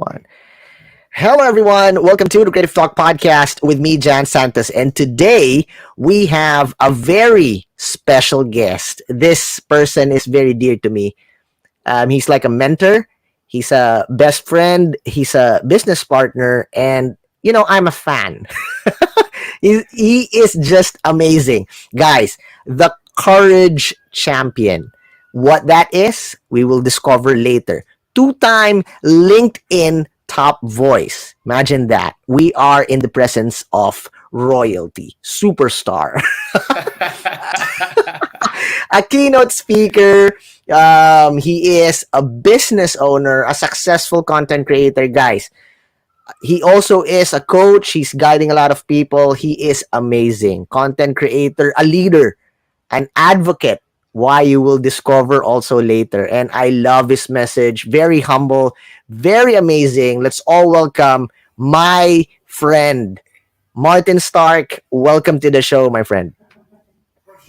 One. Hello, everyone. Welcome to the Creative Talk podcast with me, Jan Santos. And today we have a very special guest. This person is very dear to me. He's like a mentor, he's a best friend, he's a business partner, and I'm a fan. He is just amazing. Guys, the courage champion. What that is, we will discover later. Two-time LinkedIn top voice. Imagine that. We are in the presence of royalty, superstar, a keynote speaker. He is a business owner, a successful content creator, guys. He also is a coach. He's guiding a lot of people. He is amazing. Content creator, a leader, an advocate. Why you will discover also later. And I love his message. Very humble, very amazing. Let's all welcome my friend, Martin Stark. Welcome to the show, my friend.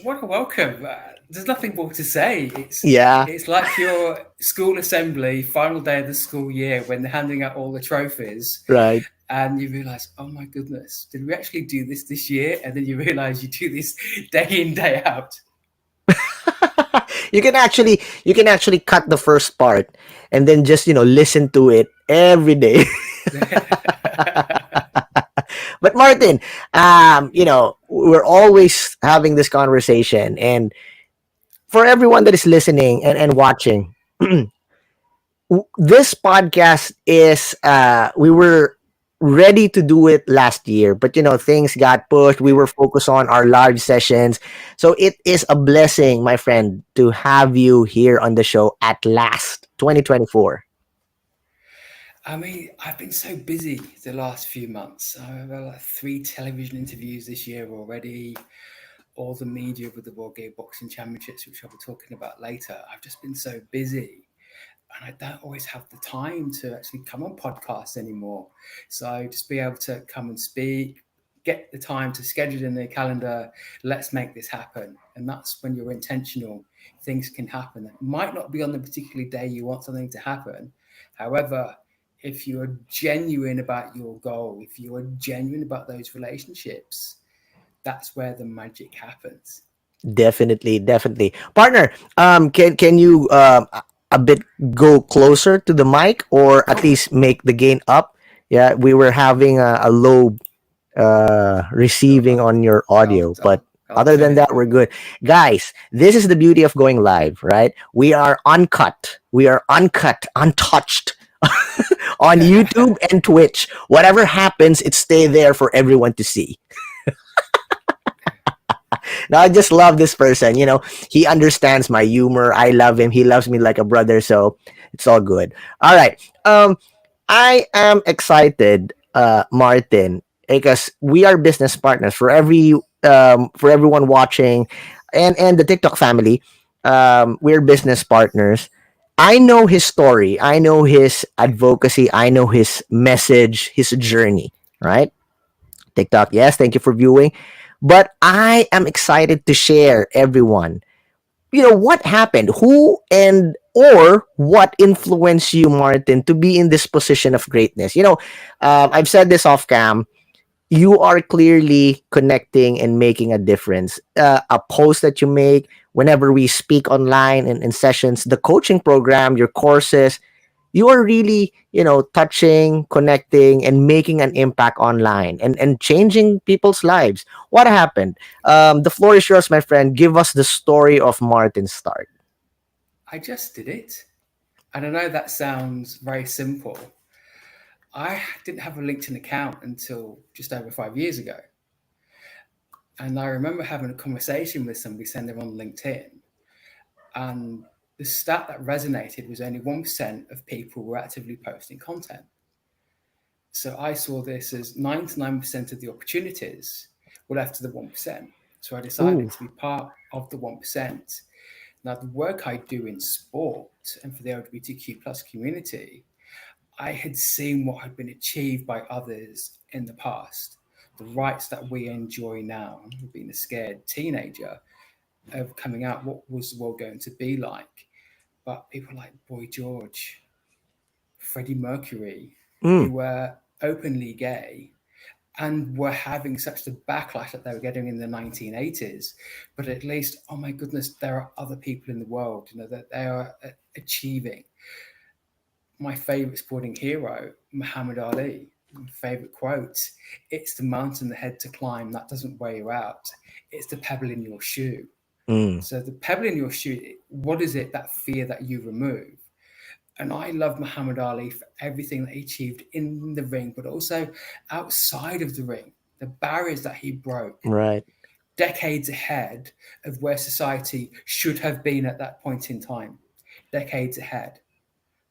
What a welcome. There's nothing more to say. Yeah, It's like your school assembly, final day of the school year when they're handing out all the trophies right. and you realise, oh my goodness, did we actually do this year? And then you realise you do this day in, day out. You can actually cut the first part and then just listen to it every day. But Martin, we're always having this conversation, and for everyone that is listening and watching, this podcast is we were ready to do it last year, but things got pushed. We were focused on our live sessions, so it is a blessing, my friend, to have you here on the show at last, 2024. I mean, I've been so busy the last few months. I've had like 3 television interviews this year already, all the media with the World Gay Boxing Championships, which I'll be talking about later. I've just been so busy. And I don't always have the time to actually come on podcasts anymore. So just be able to come and speak, get the time to schedule in their calendar. Let's make this happen. And that's when you're intentional. Things can happen. It might not be on the particular day you want something to happen. However, if you are genuine about your goal, if you are genuine about those relationships, that's where the magic happens. Definitely, definitely, partner. Can you a bit go closer to the mic, or at Oh, least make the gain up? Yeah, we were having a low sure. receiving on your I'll, audio, but I'll, I'll other turn than it that, we're down. good. Guys, this is the beauty of going live, right? We are uncut. We are uncut, untouched on YouTube and Twitch. Whatever happens, it stay there for everyone to see. Now I just love this person. He understands my humor. I love him. He loves me like a brother. So it's all good. All right. I am excited, Martin, because we are business partners for everyone watching, and the TikTok family. We're business partners. I know his story. I know his advocacy. I know his message, his journey. Right? TikTok. Yes, thank you for viewing. But I am excited to share everyone. What happened? Who and or what influenced you, Martin, to be in this position of greatness? I've said this off cam. You are clearly connecting and making a difference. A post that you make whenever we speak online and in sessions, the coaching program, your courses, you are really touching, connecting, and making an impact online, and changing people's lives. What happened? The floor is yours, my friend. Give us the story of Martin Stark. I just did it. And I know that sounds very simple. I didn't have a LinkedIn account until just over 5 years ago. And I remember having a conversation with somebody saying they're on LinkedIn. And the stat that resonated was only 1% of people were actively posting content. So I saw this as 99% of the opportunities were left to the 1%. So I Ooh. decided to be part of the 1%. Now, the work I do in sport and for the LGBTQ plus community, I had seen what had been achieved by others in the past, the rights that we enjoy now, being a scared teenager of coming out, what was the world going to be like? But people like Boy George, Freddie Mercury, Mm, who were openly gay and were having such the backlash that they were getting in the 1980s. But at least, oh my goodness, there are other people in the world, that they are achieving. My favorite sporting hero, Muhammad Ali, my favorite quote: "It's the mountain ahead to climb that doesn't wear you out. It's the pebble in your shoe." mm, So the pebble in your shoe, what is it, that fear that you remove? And I love Muhammad Ali for everything that he achieved in the ring, but also outside of the ring, the barriers that he broke, right. decades ahead of where society should have been at that point in time, decades ahead.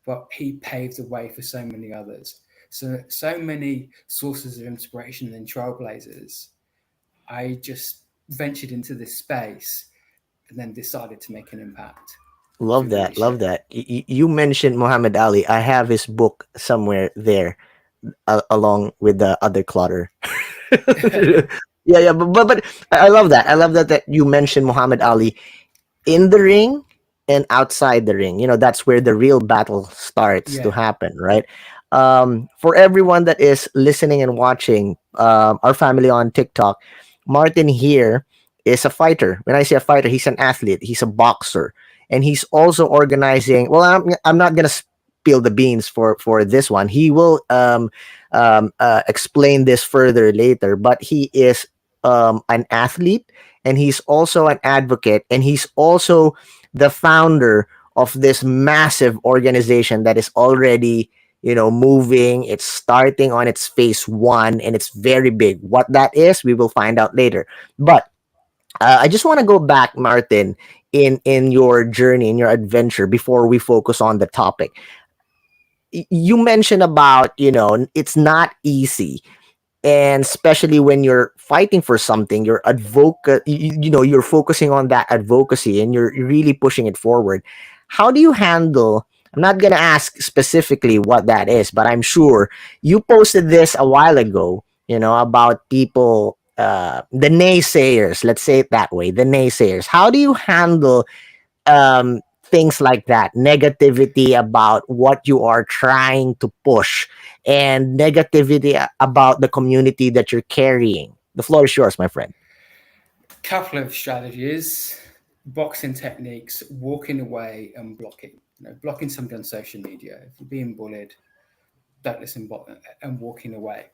But he paved the way for so many others. So many sources of inspiration and trailblazers. I just ventured into this space and then decided to make an impact Love through that. Love leadership. that. You mentioned Muhammad Ali. I have his book somewhere there, along with the other clutter. Yeah, yeah, but I love that. I love that you mentioned Muhammad Ali in the ring and outside the ring. That's where the real battle starts to Yeah, happen, right? For everyone that is listening and watching, our family on TikTok, Martin here is a fighter. When I say a fighter, he's an athlete, he's a boxer, and he's also organizing. Well, I'm not going to spill the beans for this one. He will explain this further later, but he is an athlete, and he's also an advocate, and he's also the founder of this massive organization that is already moving. It's starting on its phase one, and it's very big. What that is, we will find out later. But I just want to go back, Martin, in your journey, in your adventure, before we focus on the topic. You mentioned about it's not easy, and especially when you're fighting for something, you're advocate, you're focusing on that advocacy, and you're really pushing it forward. How do you handle, I'm not going to ask specifically what that is, but I'm sure you posted this a while ago, about people, the naysayers, let's say it that way, the naysayers. How do you handle things like that, negativity about what you are trying to push, and negativity about the community that you're carrying? The floor is yours, my friend. couple of strategies: boxing techniques, walking away and blocking. Blocking somebody on social media. If you're being bullied, don't listen, and walking away.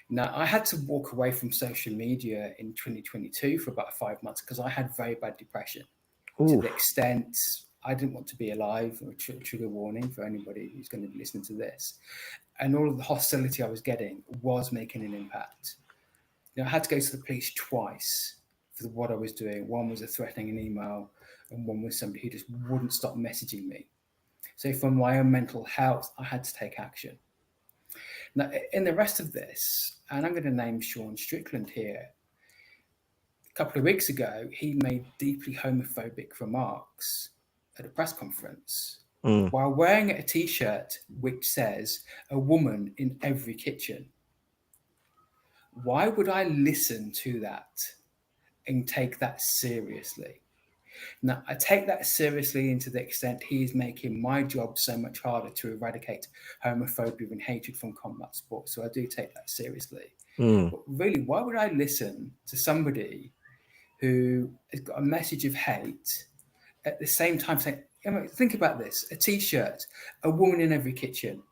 Now, I had to walk away from social media in 2022 for about 5 months because I had very bad depression, to Ooh. the extent I didn't want to be alive. Or trigger warning for anybody who's going to be listening to this. And all of the hostility I was getting was making an impact. I had to go to the police twice for what I was doing. One was a threatening an email, and one was somebody who just wouldn't stop messaging me. So, for my own mental health, I had to take action. Now, in the rest of this, and I'm going to name Sean Strickland here, a couple of weeks ago, he made deeply homophobic remarks at a press conference Mm, while wearing a t shirt which says, "A woman in every kitchen." Why would I listen to that and take that seriously? Now, I take that seriously into the extent he is making my job so much harder to eradicate homophobia and hatred from combat sports. So I do take that seriously. mm, But really, why would I listen to somebody who has got a message of hate at the same time saying, think about this, a t shirt, a woman in every kitchen?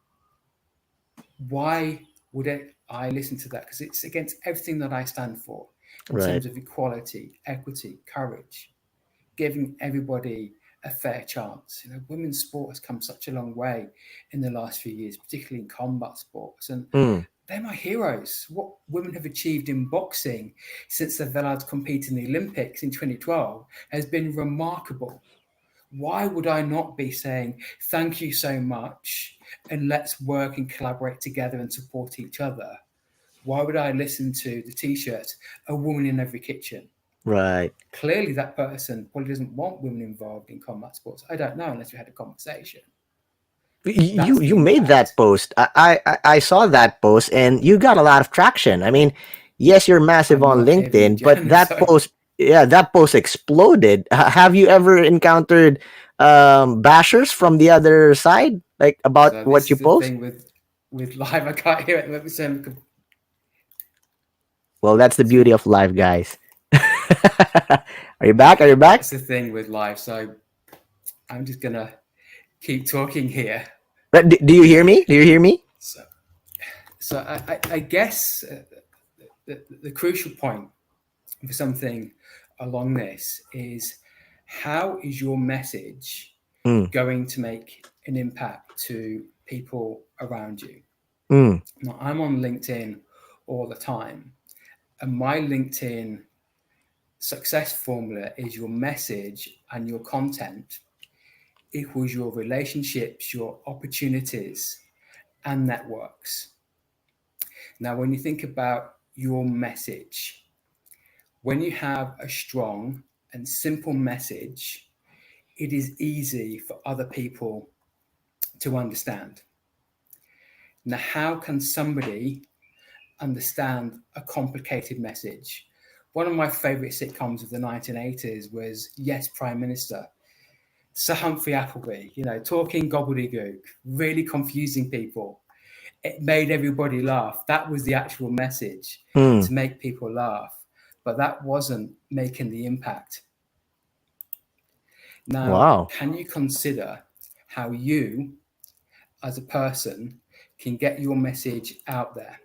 Why would I listen to that? Because it's against everything that I stand for in right. terms of equality, equity, courage, giving everybody a fair chance. Women's sport has come such a long way in the last few years, particularly in combat sports. And Mm, they're my heroes. What women have achieved in boxing since they've allowed to compete in the Olympics in 2012 has been remarkable. Why would I not be saying thank you so much and let's work and collaborate together and support each other? Why would I listen to the t shirt, "A woman in every kitchen"? right. Clearly, that person probably doesn't want women involved in combat sports. I don't know unless we had a conversation. You That's the you made impact. that post. I saw that post, and you got a lot of traction. I mean, yes, you're massive I'm on not even a LinkedIn, but that genocide. post, yeah, that post exploded. Have you ever encountered bashers from the other side, like about So what this you is the post? thing with with live. I can't hear it. Let me say, Well, that's the beauty of life, guys. Are you back? Are you back? that's the thing with live. So I'm just gonna keep talking here. Do you hear me? Do you hear me? So, so I guess the crucial point for something along this is how is your message Mm, going to make an impact to people around you? mm, Now, I'm on LinkedIn all the time, and my LinkedIn success formula is your message and your content equals your relationships, your opportunities, and networks. Now, when you think about your message, when you have a strong and simple message, it is easy for other people to understand. Now, how can somebody understand a complicated message? One of my favorite sitcoms of the 1980s was Yes, Prime Minister. Sir Humphrey Appleby, talking gobbledygook, really confusing people. It made everybody laugh. That was the actual message, mm. to make people laugh. But that wasn't making the impact. Now, Wow. can you consider how you, as a person, can get your message out there?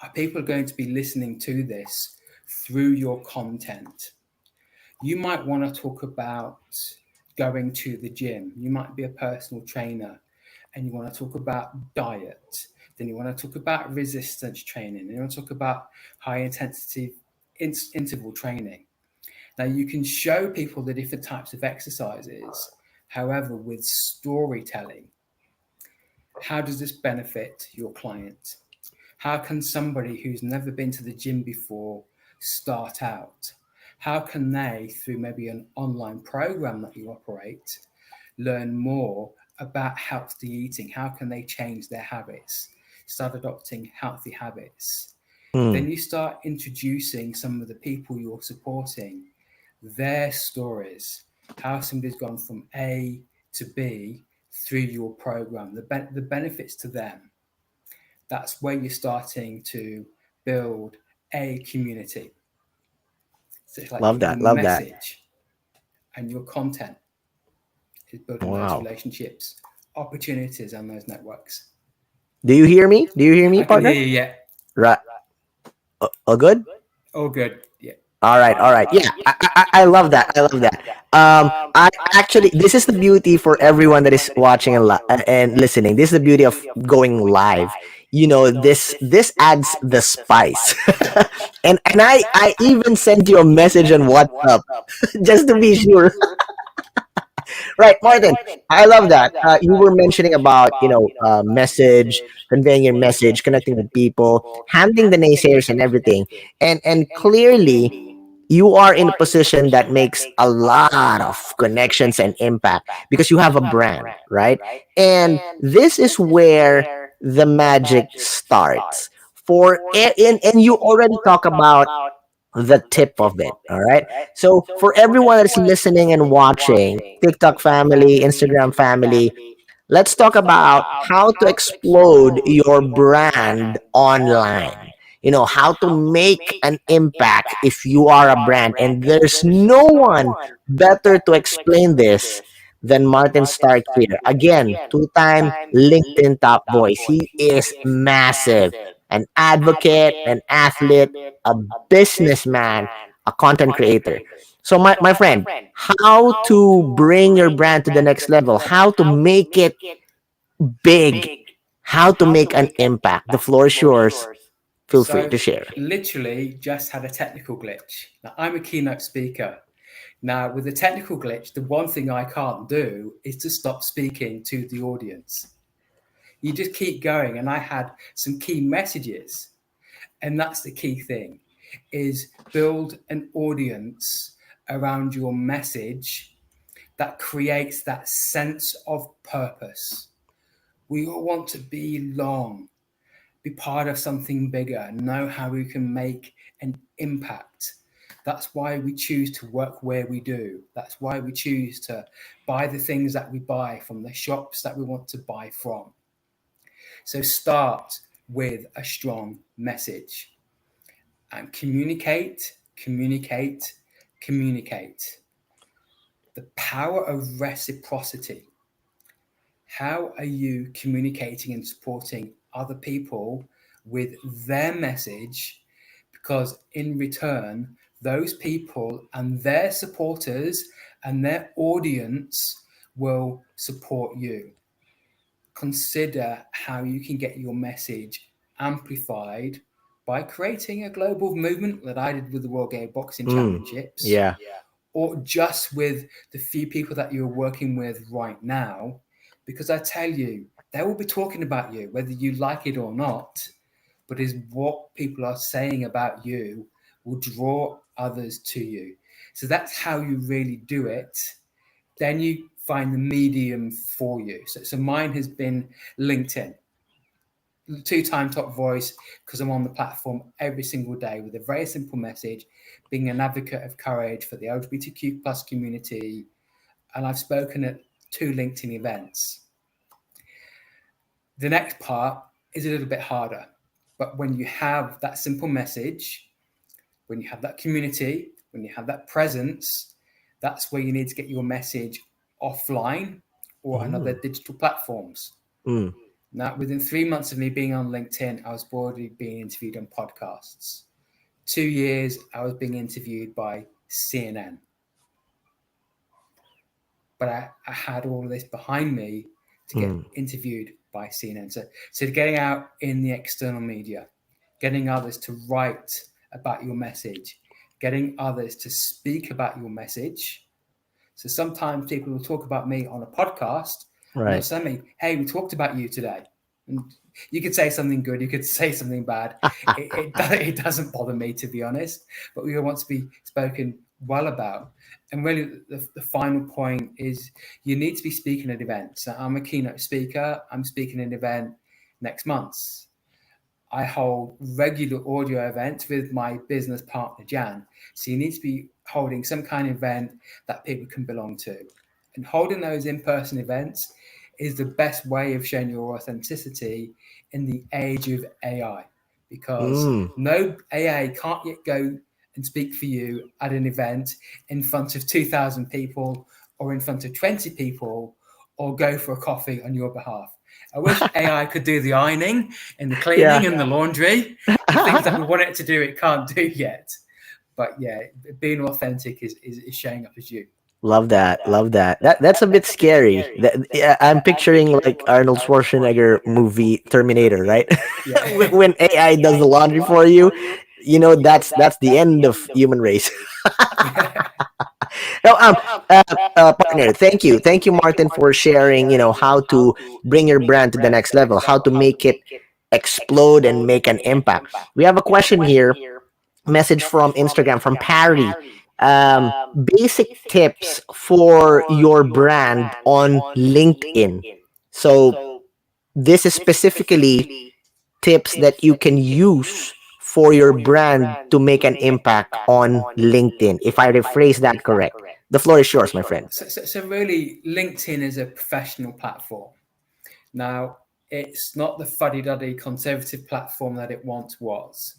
Are people going to be listening to this through your content? You might want to talk about going to the gym. You might be a personal trainer and you want to talk about diet. Then you want to talk about resistance training. And you want to talk about high intensity interval training. Now, you can show people the different types of exercises. However, with storytelling, how does this benefit your client? How can somebody who's never been to the gym before start out? How can they, through maybe an online program that you operate, learn more about healthy eating? How can they change their habits, start adopting healthy habits? Mm, Then you start introducing some of the people you're supporting, their stories, how somebody's gone from A to B through your program, the benefits to them. That's where you're starting to build a community. So it's like love your that. Love that. message and your content is building those Wow. relationships, opportunities, and those networks. Do you hear me? Do you hear me, I can hear partner? you. Yeah. Right. All good? All good. Yeah. All right, all right. Yeah, I love that. I love that. I actually, this is the beauty for everyone that is watching and listening. This is the beauty of going live. This adds the spice. And I even sent you a message on WhatsApp just to be sure. Right, Martin. I love that. You were mentioning about message, conveying your message, connecting with people, handling the naysayers and everything, and clearly you are in a position that makes a lot of connections and impact because you have a brand, right? And this is where the magic starts. And you already talk about the tip of it. All right. So for everyone that's listening and watching, TikTok family, Instagram family, let's talk about how to explode your brand online. How to make an impact if you are a brand. And there's no one better to explain this than Martin Stark here. Again, two-time LinkedIn top voice. He is massive. An advocate, an athlete, a businessman, a content creator. So my friend, how to bring your brand to the next level, how to make it big, how to make an impact. The floor is yours. Feel free So, to share. literally, just had a technical glitch. Now, I'm a keynote speaker. Now, with the technical glitch, the one thing I can't do is to stop speaking to the audience. You just keep going. And I had some key messages. And that's the key thing is build an audience around your message that creates that sense of purpose. We all want to belong, be part of something bigger, know how we can make an impact. That's why we choose to work where we do. That's why we choose to buy the things that we buy from the shops that we want to buy from. So start with a strong message and communicate, communicate, communicate. The power of reciprocity. How are you communicating and supporting other people with their message? Because in return, those people and their supporters and their audience will support you. Consider how you can get your message amplified by creating a global movement that I did with the World Gay Boxing Championships, Yeah. or just with the few people that you're working with right now. Because I tell you, they will be talking about you, whether you like it or not, but is what people are saying about you will draw others to you. So that's how you really do it. Then you find the medium for you. So mine has been LinkedIn, two-time top voice, because I'm on the platform every single day with a very simple message, being an advocate of courage for the LGBTQ plus community. And I've spoken at 2 LinkedIn events. The next part is a little bit harder. But when you have that simple message, when you have that community, when you have that presence, that's where you need to get your message offline or on other Mm. digital platforms. Mm. Now, within 3 months of me being on LinkedIn, I was already being interviewed on podcasts. 2 years, I was being interviewed by CNN. But I had all of this behind me to get Mm. interviewed by CNN. So getting out in the external media, getting others to write about your message, getting others to speak about your message. So sometimes people will talk about me on a podcast and they'll Right. say me, hey, we talked about you today. And you could say something good, you could say something bad. It doesn't bother me, to be honest, but we want to be spoken well about. And really, the final point is you need to be speaking at events. So I'm a keynote speaker. I'm speaking at an event next month. I hold regular audio events with my business partner, Jan. So you need to be holding some kind of event that people can belong to. And holding those in-person events is the best way of showing your authenticity in the age of AI, because Mm. no AI can't yet go and speak for you at an event in front of 2,000 people or in front of 20 people or go for a coffee on your behalf. I wish AI could do the ironing and the Yeah. cleaning and the laundry, the things that we want it to do, it can't do yet. But yeah, being authentic is showing up as you. Love that. Love that. That's a bit scary. Yeah, I'm picturing like Arnold Schwarzenegger movie Terminator, right? Yeah. When AI does the laundry for you, that's the end of human race. No, partner, thank you, Martin, for sharing. How to bring your brand to the next level, how to make it explode and make an impact. We have a question here, message from Instagram from Parry. Basic tips for your brand on LinkedIn. So this is specifically tips that you can use for your brand to make an impact on LinkedIn. If I rephrase that correct, the floor is yours, my friend. So really, LinkedIn is a professional platform. Now, it's not the fuddy-duddy conservative platform that it once was.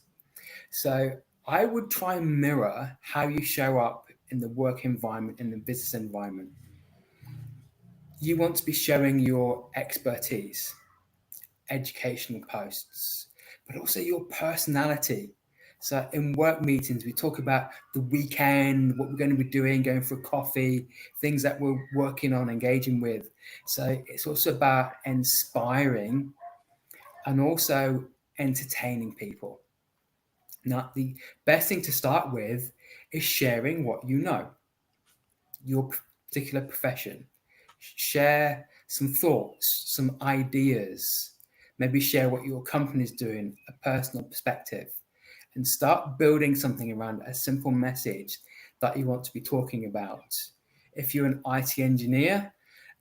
So I would try and mirror how you show up in the work environment, in the business environment. You want to be showing your expertise, educational posts, but also your personality. So in work meetings, we talk about the weekend, what we're going to be doing, going for a coffee, things that we're working on, engaging with. So it's also about inspiring and also entertaining people. Now, the best thing to start with is sharing what you know, your particular profession. Share some thoughts, some ideas, maybe share what your company is doing, a personal perspective, and start building something around a simple message that you want to be talking about. If you're an IT engineer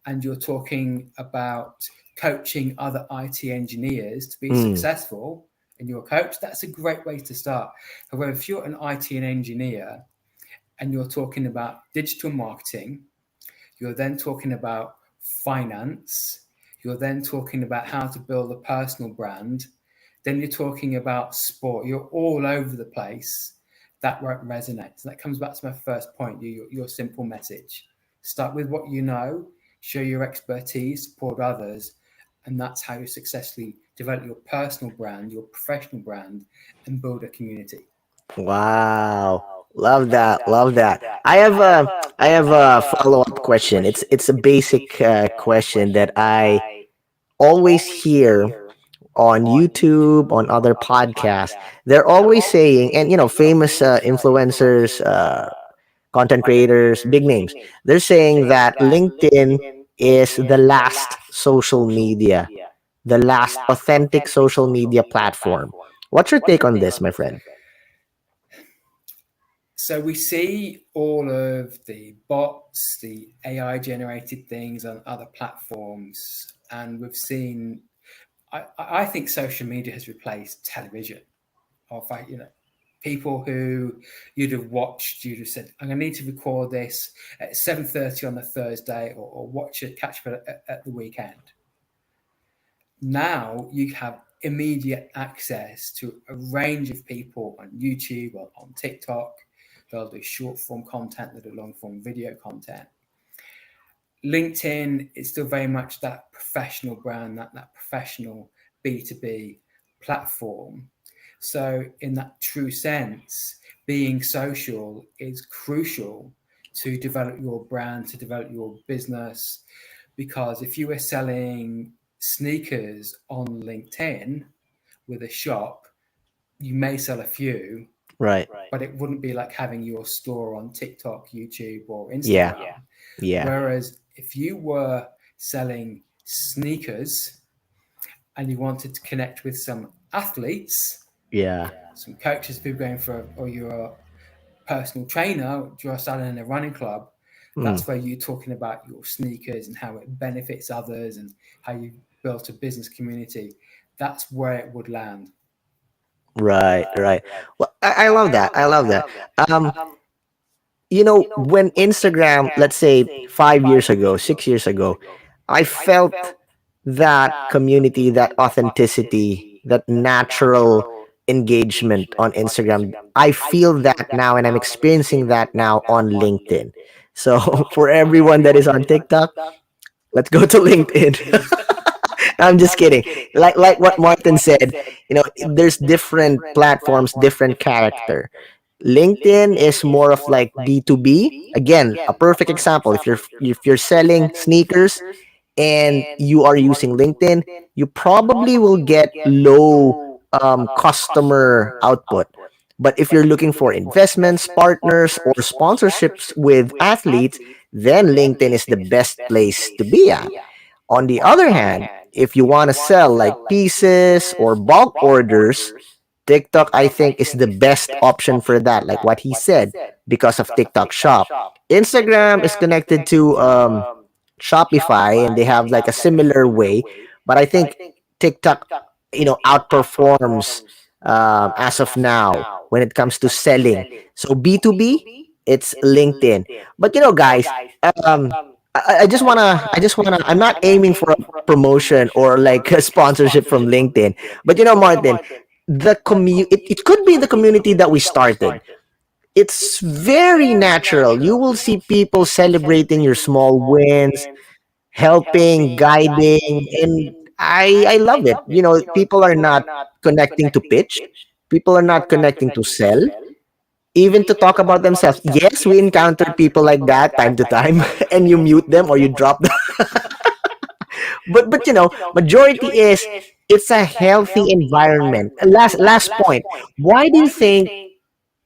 and you're talking about coaching other IT engineers to be Mm. successful and you're a coach, that's a great way to start. However, if you're an IT engineer and you're talking about digital marketing, you're then talking about finance, You're then talking about how to build a personal brand. Then you're talking about sport. You're all over the place. That won't resonate. So that comes back to my first point, your simple message. Start with what you know, show your expertise, support others, and that's how you successfully develop your personal brand, your professional brand, and build a community. Wow. Love that. Love that. I have a follow-up question. It's a basic question that I always hear on YouTube, on other podcasts. They're always saying, and famous influencers, content creators, big names, they're saying that LinkedIn is the last social media, the last authentic social media platform. What's your take on this, my friend? So we see all of the bots, the AI generated things on other platforms, and we've seen. I think social media has replaced television. Or fact, people who you'd have watched, you'd have said, "I'm going to need to record this at 7:30 on a Thursday, or watch it, catch it at the weekend." Now you have immediate access to a range of people on YouTube or on TikTok. They'll do short form content, they'll do long form video content. LinkedIn is still very much that professional brand, that professional B2B platform. So, in that true sense, being social is crucial to develop your brand, to develop your business. Because if you were selling sneakers on LinkedIn with a shop, you may sell a few, Right. but it wouldn't be like having your store on TikTok, YouTube, or Yeah. Instagram. Yeah. Whereas if you were selling sneakers and you wanted to connect with some athletes, Yeah. some coaches, people going for, or you're a personal trainer, you're selling in a running club, Hmm. that's where you're talking about your sneakers and how it benefits others and how you built a business community. That's where it would land. Right. Right. Well, I love that. I love that. Um, when Instagram, let's say 5 years ago, 6 years ago, I felt that community, that authenticity, that natural engagement on Instagram. I feel that now, and I'm experiencing that now on LinkedIn. So for everyone that is on TikTok, let's go to LinkedIn. I'm just kidding. Like what Martin said, there's different platforms, different character. LinkedIn is more of like B2B. Again, a perfect example. If you're selling sneakers and you are using LinkedIn, you probably will get low customer output. But if you're looking for investments, partners, or sponsorships with athletes, then LinkedIn is the best place to be at. On the other hand, if you want to sell like pieces or bulk orders, TikTok, I think, is the best option for that, like what he said, because of TikTok Shop. Instagram is connected to Shopify, and they have like a similar way, but I think TikTok, outperforms as of now when it comes to selling. So B2B, it's LinkedIn. But guys, um, I just wanna. I'm not aiming for a promotion or like a sponsorship from LinkedIn, but Martin, it could be the community that we started. It's very natural. You will see people celebrating your small wins, helping, guiding, and I love it. People are not connecting to pitch. People are not connecting to sell, even to talk about themselves. Yes, we encounter people like that time to time, and you mute them or you drop them. But majority is, it's a healthy environment. Last point. Why do you think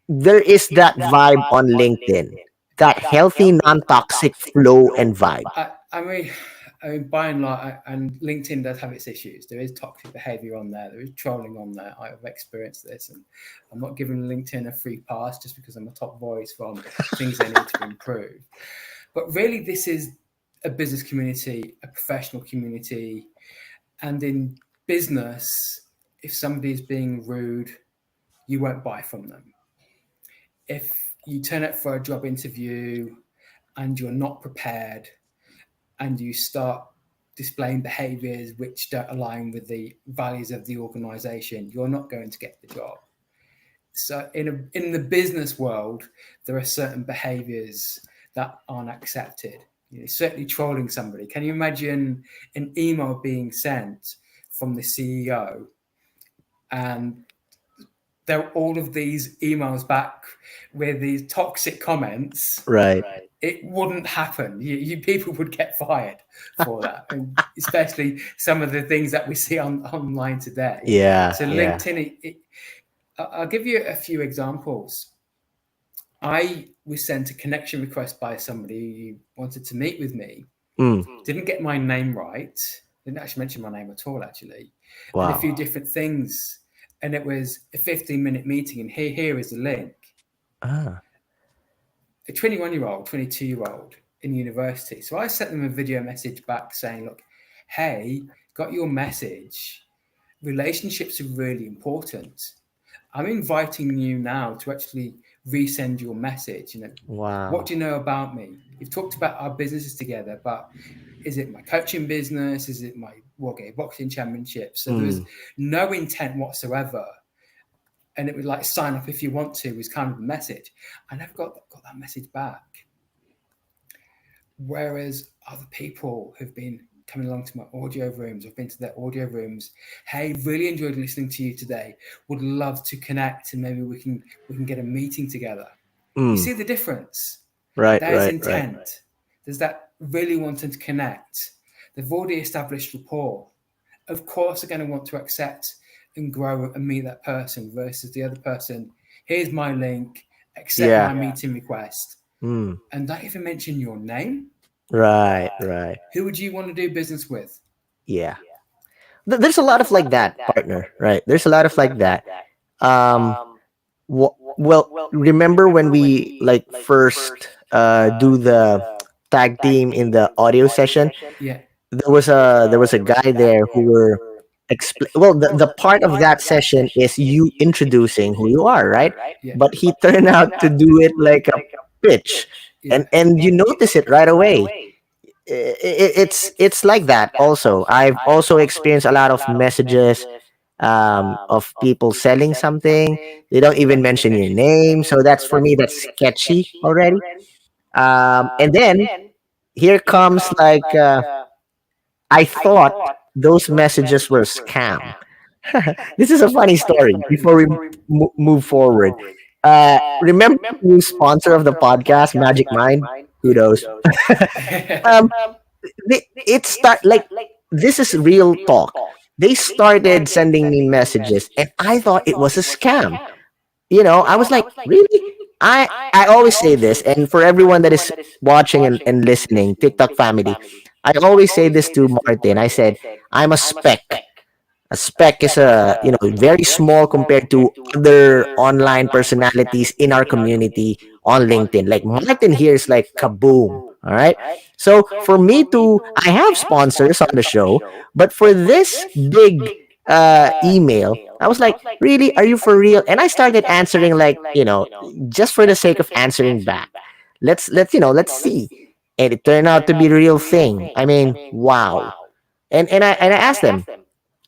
there is that vibe on LinkedIn? That healthy, non-toxic flow and vibe. I mean, by and large, and LinkedIn does have its issues. There is toxic behavior on there. There is trolling on there. I've experienced this, and I'm not giving LinkedIn a free pass just because I'm a top voice from things they need to improve. But really, this is a business community, a professional community, and in business, if somebody is being rude, you won't buy from them. If you turn up for a job interview and you're not prepared and you start displaying behaviors which don't align with the values of the organization, you're not going to get the job. So in the business world, there are certain behaviors that aren't accepted. Certainly trolling somebody. Can you imagine an email being sent from the CEO, and there are all of these emails back with these toxic comments? Right. It wouldn't happen. People would get fired for that, and especially some of the things that we see online today. Yeah. So Yeah. LinkedIn, I'll give you a few examples. I was sent a connection request by somebody who wanted to meet with me. Mm. Didn't get my name right. Didn't actually mention my name at all, actually. And a Wow. few different things. And it was a 15-minute meeting. And here is the link. Ah. A 21-year-old, 22-year-old in university. So I sent them a video message back saying, look, hey, got your message. Relationships are really important. I'm inviting you now to actually resend your message. What Wow. do you know about me? You've talked about our businesses together, but is it my coaching business? Is it my World Game Boxing Championship? So there was Mm. no intent whatsoever. And it was like, sign up if you want to, was kind of the message. I never got that message back. Whereas other people who've been coming along to my audio rooms, I've been to their audio rooms. Hey, really enjoyed listening to you today. Would love to connect, and maybe we can get a meeting together. You Mm. see the difference? Right. There's Right. Right. intent. There's that really wanting to connect. They've already established rapport. Of course, they're going to want to accept and grow and meet that person versus the other person. Here's my link. Accept Yeah. my meeting request. Mm. And don't even mention your name. Right. Right. Who would you want to do business with? Yeah. There's a lot of like that, partner. Right. There's a lot of like that. Um. Well, remember when we like first do the tag team in the audio session? Yeah. There was a guy there who were well, the part of that session is you introducing who you are, right? Yeah. But he turned out to do it like a pitch, Yeah. and you notice it right away. It's like that also. I've also experienced a lot of messages of people selling something. They don't even mention your name, so that's, for me, that's sketchy already. And then here comes like I thought those messages were scam. This is a funny story before we move forward. Remember the new sponsor of the podcast, Magic Mind? Kudos. um, it start like, this is real talk. They started sending me messages, and I thought it was a scam. I was like, really? I always say this, and for everyone that is watching and listening, TikTok family, I always say this to Martin. I said, I'm a spec. A spec is very small compared to other online personalities in our community on LinkedIn. Like Martin here is like kaboom. All right. So for me to, I have sponsors on the show, but for this big email, I was like, really? Are you for real? And I started answering like, just for the sake of answering back. Let's see. And it turned out to be the real thing. I mean, wow. And I asked them,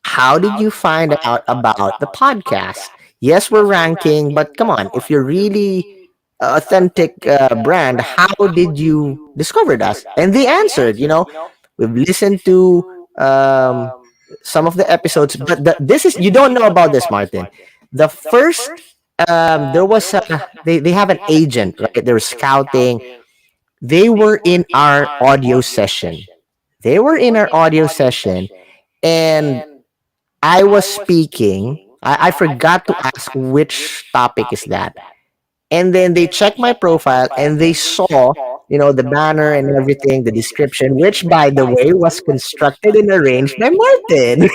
how did you find out about the podcast? Yes, we're ranking, but come on, if you're really authentic brand, how did you discover us? And they answered, we've listened to some of the episodes, but this is, you don't know about this, Martin. The first, there was they have an agent, right? They're scouting. They were in our audio session. They were in our audio session, and I was speaking. I forgot to ask which topic is that. And then they checked my profile and they saw, the banner and everything, the description, which, by the way, was constructed and arranged by Martin.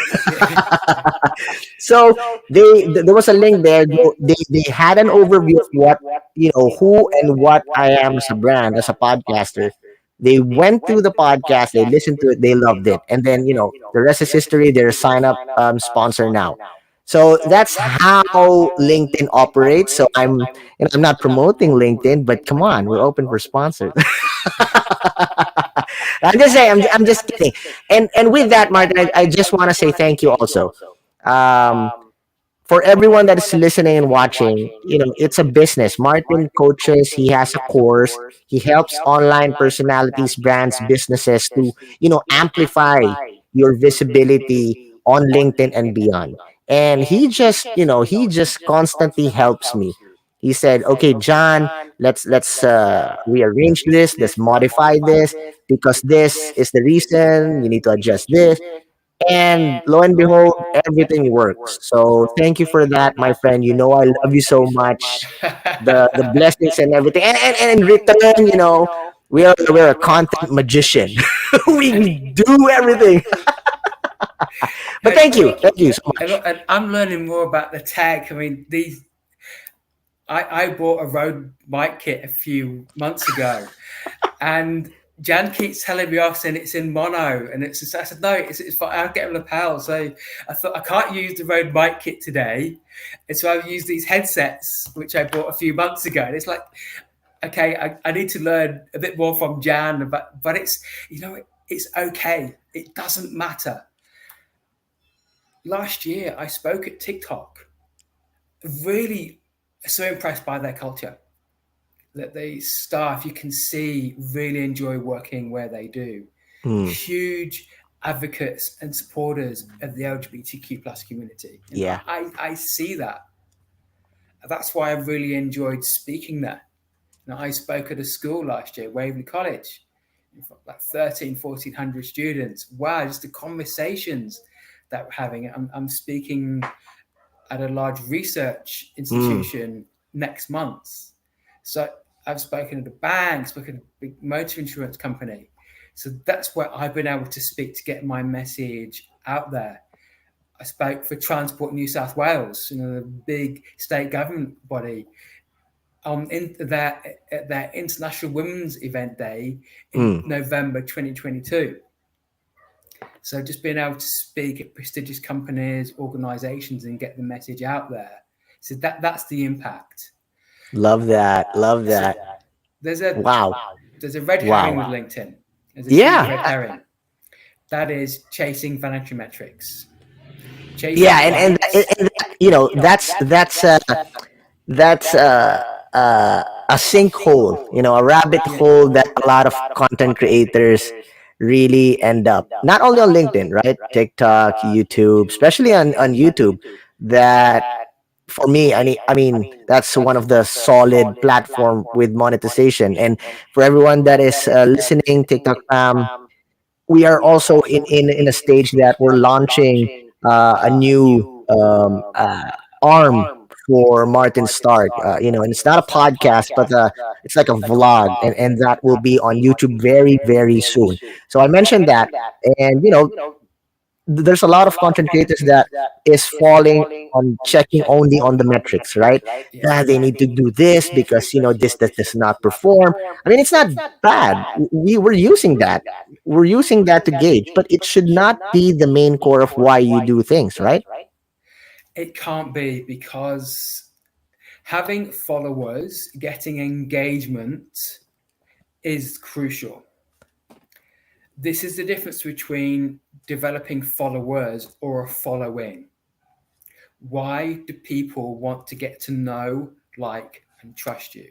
So there was a link there. They had an overview of what, who and what I am as a brand, as a podcaster. They went to the podcast, they listened to it, they loved it, and then, the rest is history. They're a sign up sponsor now. So that's how LinkedIn operates. So I'm not promoting LinkedIn, but come on, we're open for sponsors. I'm just saying. I'm just kidding. And with that, Martin, I just want to say thank you also. Um, for everyone that is listening and watching, it's a business. Martin coaches, he has a course, he helps online personalities, brands, businesses to, amplify your visibility on LinkedIn and beyond. And he just constantly helps me. He said, "Okay, John, let's rearrange this, let's modify this because this is the reason. You need to adjust this." And lo and behold, everything works. So thank you for that, my friend. I love you so much. The blessings and everything. And in return, we're a content magician. We do everything. But and, thank you. Thank you so and, much. and I'm learning more about the tech. I mean, I bought a Rode mic kit a few months ago, and Jan keeps telling me off saying it's in mono, and it's just, I said no, it's fine. I'll get a lapel. So I thought I can't use the Rode mic kit today, and so I've used these headsets which I bought a few months ago, and it's like, okay, I need to learn a bit more from Jan, but it's it's okay. It doesn't matter. Last year I spoke at TikTok. Really, so impressed by their culture, that the staff, you can see, really enjoy working where they do. Mm, Huge advocates and supporters of the LGBTQ plus community. And yeah. I see that. That's why I really enjoyed speaking there. I spoke at a school last year, Waverley College, like 13, 1400 students. Wow, just the conversations that we're having. I'm speaking at a large research Mm, institution next month. So I've spoken at a bank, spoken at a big motor insurance company. So that's where I've been able to speak to get my message out there. I spoke for Transport New South Wales, the big state government body, at their International Women's Event Day in mm. November 2022. So just being able to speak at prestigious companies, organisations, and get the message out there. So that's the impact. Love that. Love So that. there's a Wow. there's a red herring Wow. with LinkedIn. There's a huge Yeah. red herring. That is chasing financial metrics, chasing Yeah, clients. and that's a sinkhole, a rabbit hole that a lot of content creators really end up. Not only on LinkedIn, right? TikTok, YouTube, especially on YouTube. That for me, I mean, that's one of the solid platform with monetization. And for everyone that is listening, TikTok we are also in a stage that we're launching a new arm for Martin Stark. And it's not a podcast, but it's like a vlog, and that will be on YouTube very, very soon. So I mentioned that, and there's a lot of content creators that is falling on checking only on the metrics, right? Yeah, they need to do this because this does not perform. I mean, it's not bad. We're using that. We're using that to gauge, but it should not be the main core of why you do things, right? It can't be, because having followers, getting engagement is crucial. This is the difference between developing followers or a following. Why do people want to get to know, like, and trust you?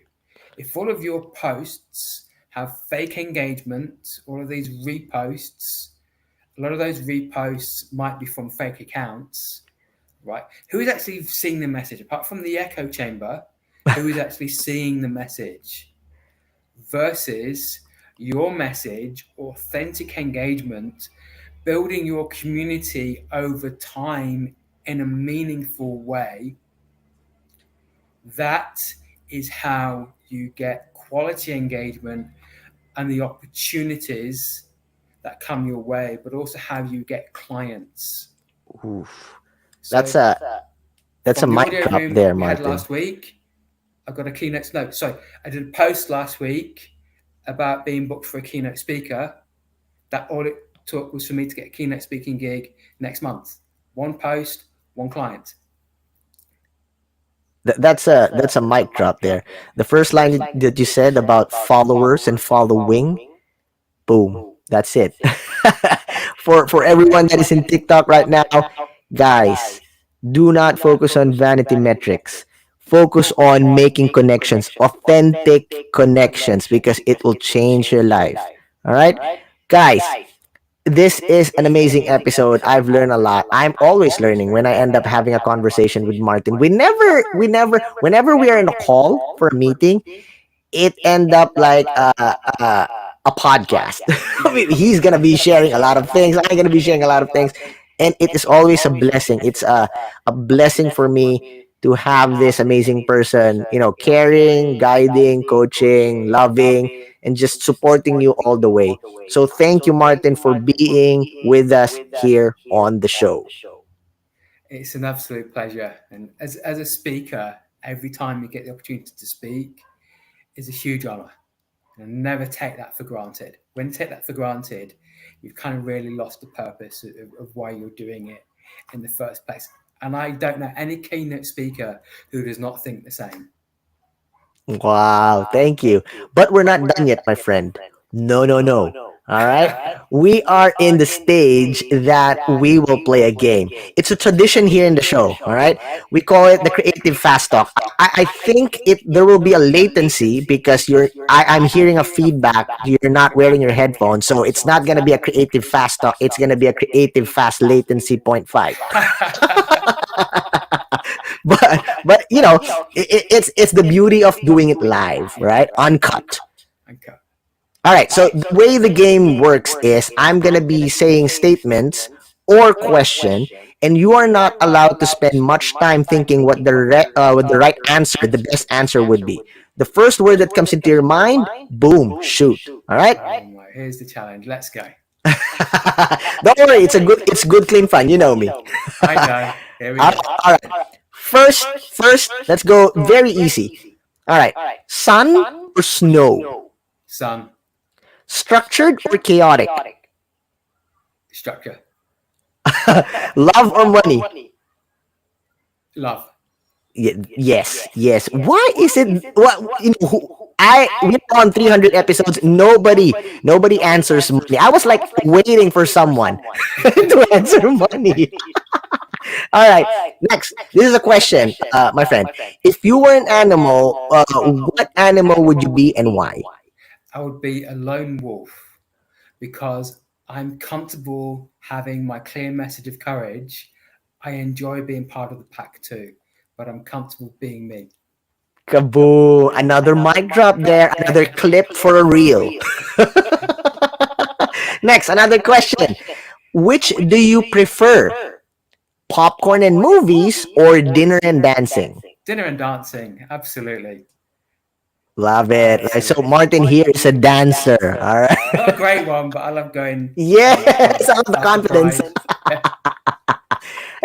If all of your posts have fake engagement, all of these reposts, a lot of those reposts might be from fake accounts, right? Who is actually seeing the message? Apart from the echo chamber, who is actually seeing the message? Versus your message, authentic engagement, building your community over time in a meaningful way. That is how you get quality engagement and the opportunities that come your way, but also how you get clients. Oof. That's So a that's a from the mic audio drop room there, we had Martin. last week, I got a keynote note. So I did a post last week about being booked for a keynote speaker. That all it took was for me to get a keynote speaking gig next month. One post, one client. That's a mic drop there. The first line that you said about followers and following, boom. That's it. For everyone that is in TikTok right now, guys, do not focus on vanity metrics. Focus on making connections, authentic connections, because it will change your life. All right, guys. This is an amazing episode. I've learned a lot. I'm always learning when I end up having a conversation with Martin. Whenever we are in a call for a meeting, it end up like a podcast. I mean, he's gonna be sharing a lot of things. I'm gonna be sharing a lot of things, and it is always a blessing. It's a blessing for me to have this amazing person, caring, guiding, coaching, loving, and just supporting you all the way. So thank you, Martin, for being with us here on the show. It's an absolute pleasure. And as a speaker, every time you get the opportunity to speak is a huge honor. And never take that for granted. When you take that for granted, you've kind of really lost the purpose of why you're doing it in the first place. And I don't know any keynote speaker who does not think the same. Wow, thank you. But we're not done yet, my friend. No, no, no. All right. We are in the stage that we will play a game. It's a tradition here in the show. All right. We call it the creative fast talk. I think there will be a latency because I'm hearing a feedback. You're not wearing your headphones. So it's not going to be a creative fast talk. It's going to be a creative fast latency point five. But it's the beauty of doing it live, right? Uncut. Okay. All right. So the way the game works is I'm gonna be saying statements or question, and you are not allowed to spend much time thinking what the right answer, the best answer would be. The first word that comes into your mind, boom, shoot. All right. Oh my, here's the challenge. Let's go. Don't worry, it's good, clean fun. You know me. I know. Here we All go. right. All right. First, let's go very easy. All right. Sun or snow? Sun, Structured or chaotic? structure, Love or money? love. Yes, yes. Why is it? What we're on 300 episodes. Nobody answers money. I was like waiting for someone to answer money. All right. Next, this is a question, my friend. If you were an animal, what animal would you be and why? I would be a lone wolf because I'm comfortable having my clear message of courage. I enjoy being part of the pack too, but I'm comfortable being me. Kaboo! Another mic drop there. Another clip for a reel. Next, another question. Which do you prefer? Popcorn and movies or dinner and dancing? Dinner and dancing, absolutely. Love it. Right, so Martin here is a dancer. All right. Not a great one, but I love going Yes, I love the past the confidence. bride.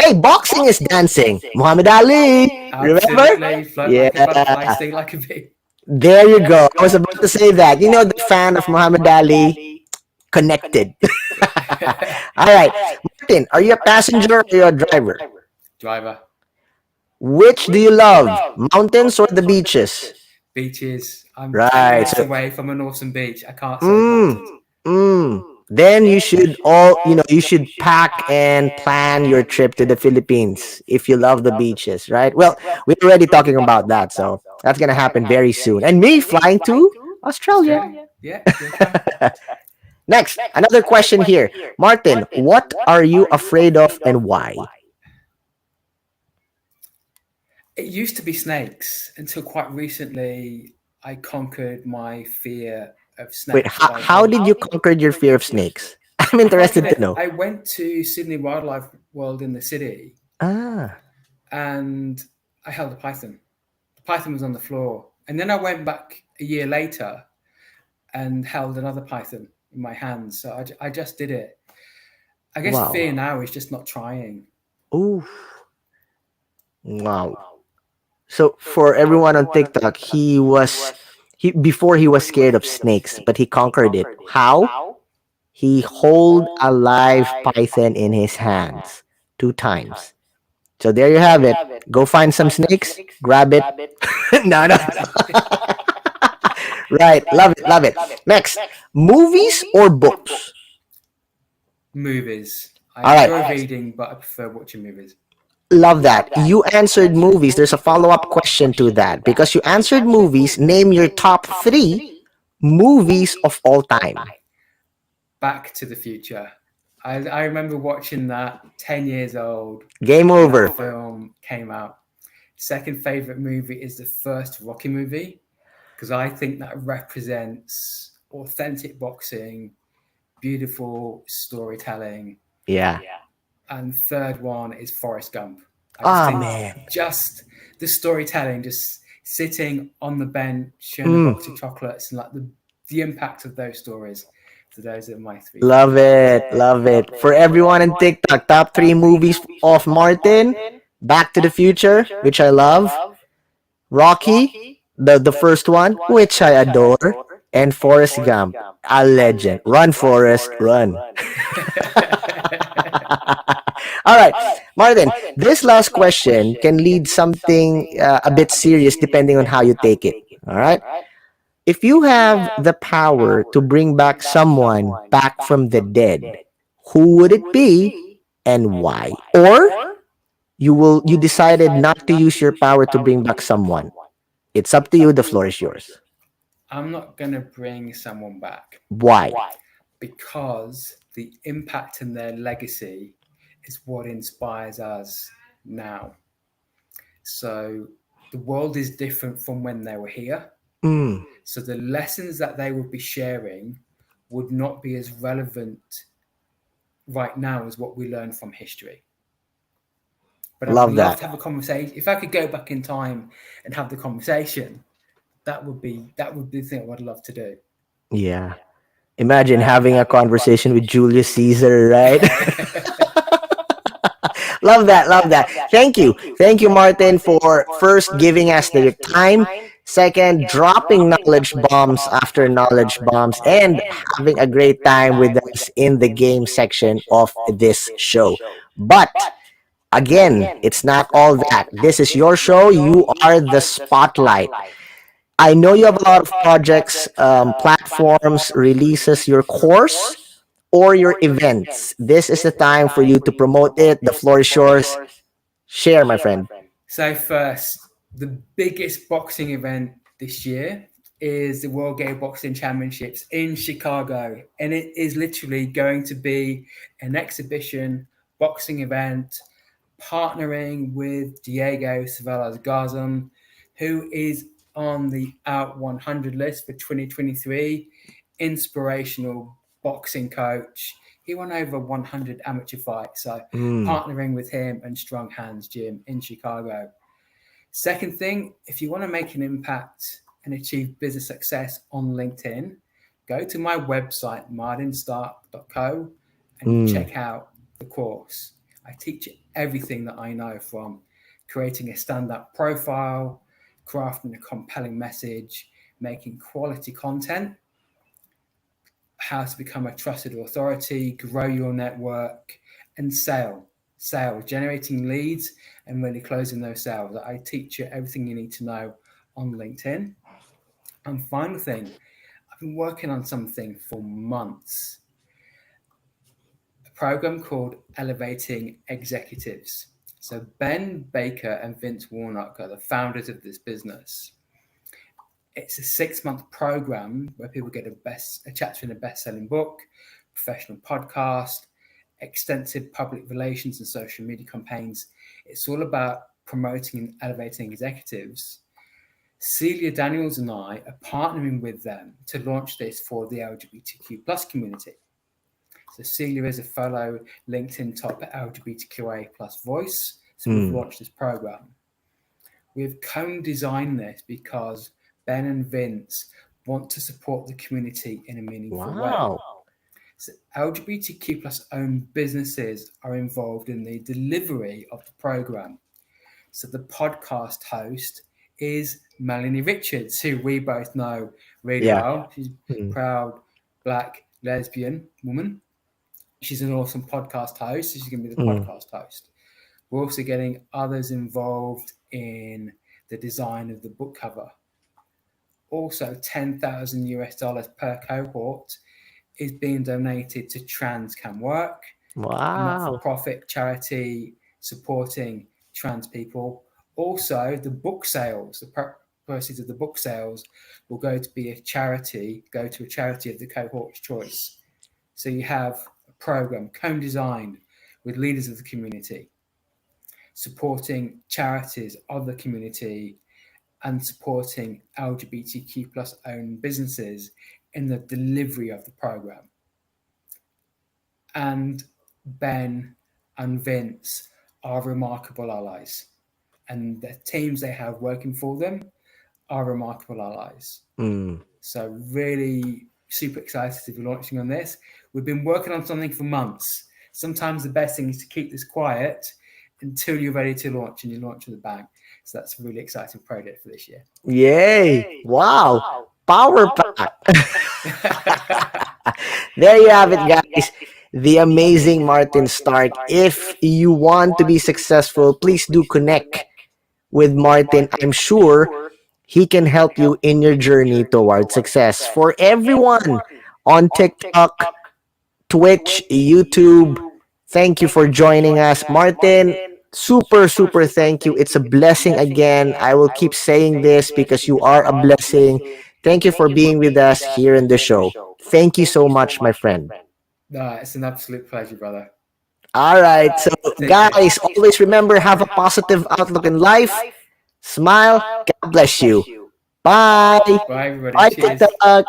Hey, boxing is dancing. Muhammad Ali. Remember? Absolutely. Float Yeah. like a butterfly, sting like a bee. There you go. I was about to say that. You know, the fan of Muhammad Ali connected. All right. Martin, are you a passenger or are you a driver? Driver. Which do you love? Mountains or the beaches? Beaches. I'm 2 minutes Right. So, away from an awesome beach. I can't say mm, mountains. then you should pack and plan your trip to the Philippines if you love the beaches, right? Well, we're already talking about that, so that's gonna happen very soon. And me flying to Australia. Australia? Yeah, you'll come. Next, another question here. Martin, what are you afraid of and why? It used to be snakes until quite recently I conquered my fear of Wait, snakes how did you conquer your fear of snakes? I'm I conquered interested to it. know. I went to Sydney Wildlife World in the city Ah, and I held a python. The python was on the floor. And then I went back a year later and held another python in my hands. So I just did it. I guess wow. fear now is just not trying. Ooh, wow. So for everyone on TikTok, he before he was scared of snakes, but he conquered it. How? He hold a live python in his hands 2 times. So there you have it. Go find some snakes, grab it. No, no. Right. Love it. Love it. Next, movies or books? Movies. I All right. enjoy reading, but I prefer watching movies. Love that. You answered movies. There's a follow up question to that. Because you answered movies, name your top three movies of all time. Back to the Future. I remember watching that 10 years old Game when that over. film came out. Second favorite movie is the first Rocky movie because I think that represents authentic boxing, beautiful storytelling. Yeah. And third one is Forrest Gump. I just Ah, think man. just the storytelling, just sitting on the bench, sharing a Mm, box of chocolates, and like the impact of those stories. So those are my three love favorite movies. it. Love it. For everyone in TikTok, top three movies of Martin: Back to the Future, which I love, Rocky, the first one, which I adore, and Forrest Gump, a legend. Run, Forrest, run. All right, Martin, this last question can lead something a bit serious depending on how you take it. All right. If you have the power to bring back someone back from the dead, who would it be and why? Or you decided not to use your power to bring back someone. It's up to you. The floor is yours. I'm not going to bring someone back Why? because the impact and their legacy is what inspires us now. So the world is different from when they were here. Mm, So the lessons that they would be sharing would not be as relevant right now as what we learn from history. But I would love love that. to have a conversation. If I could go back in time and have the conversation, that would be the thing I would love to do. Yeah. Imagine having a conversation with Julius Caesar, right? Love that. Love that. Thank you. Thank you, Martin, for first giving us your time. Second, dropping knowledge bombs after knowledge bombs and having a great time with us in the game section of this show. But again, it's not all that. This is your show. You are the spotlight. I know you have a lot of projects, platforms, releases, your course, or your events. This is the time for you to promote it. The floor is yours. Share, my friend. So first, the biggest boxing event this year is the World Gay Boxing Championships in Chicago, and it is literally going to be an exhibition boxing event partnering with Diego Savelas Garzon, who is on the Out 100 list for 2023, inspirational boxing coach. He won over 100 amateur fights, so Mm, partnering with him and Strong Hands Gym in Chicago. Second thing, if you want to make an impact and achieve business success on LinkedIn, go to my website, martinstark.co, and mm, check out the course. I teach you everything that I know from creating a stand-up profile, crafting a compelling message, making quality content, how to become a trusted authority, grow your network, and sales, generating leads and really closing those sales. I teach you everything you need to know on LinkedIn. And final thing, I've been working on something for months, a program called Elevating Executives. So Ben Baker and Vince Warnock are the founders of this business. It's a 6-month program where people get a chapter in a best-selling book, professional podcast, extensive public relations and social media campaigns. It's all about promoting and elevating executives. Celia Daniels and I are partnering with them to launch this for the LGBTQ plus community. So Celia is a fellow LinkedIn top LGBTQA plus voice. So we've mm. launched this program. We've co-designed this because Ben and Vince want to support the community in a meaningful way. Wow. So LGBTQ plus owned businesses are involved in the delivery of the program. So the podcast host is Melanie Richards, who we both know really Yeah. well. She's a Mm, proud black lesbian woman. She's an awesome podcast host. So she's going to be the mm. podcast host. We're also getting others involved in the design of the book cover. Also, $10,000 per cohort is being donated to Trans Can Work, a not for Wow. profit charity supporting trans people. Also, the book sales, the proceeds of the book sales will go to a charity of the cohort's choice. So you have a program co designed with leaders of the community, supporting charities of the community and supporting LGBTQ plus owned businesses in the delivery of the program. And Ben and Vince are remarkable allies, and the teams they have working for them are remarkable allies. Mm. So really super excited to be launching on this. We've been working on something for months. Sometimes the best thing is to keep this quiet until you're ready to launch, and you launch with a bang. So that's a really exciting project for this year. Yay. Wow. Power pack. There you have it, guys. The amazing Martin Stark. If you want to be successful, please do connect with Martin. I'm sure he can help you in your journey towards success. For everyone on TikTok, Twitch, YouTube, thank you for joining us. Martin, super, super thank you. It's a blessing again. I will keep saying this because you are a blessing. Thank you for being with us here in the show. Thank you so much, my friend. No, it's an absolute pleasure, brother. All right. So, Take care. guys, always remember have a positive outlook in life. Smile. God bless you. Bye. Bye, everybody. Bye, Cheers. TikTok.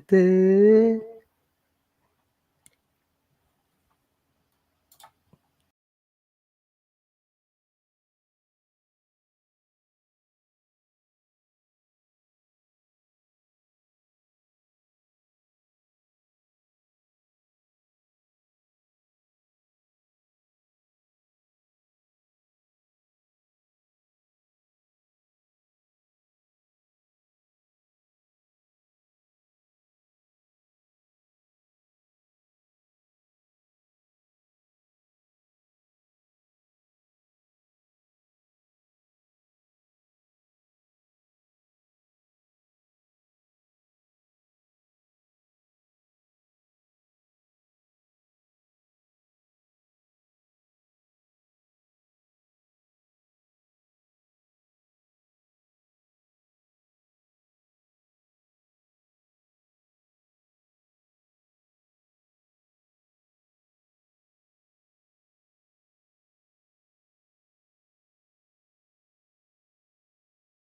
Bye.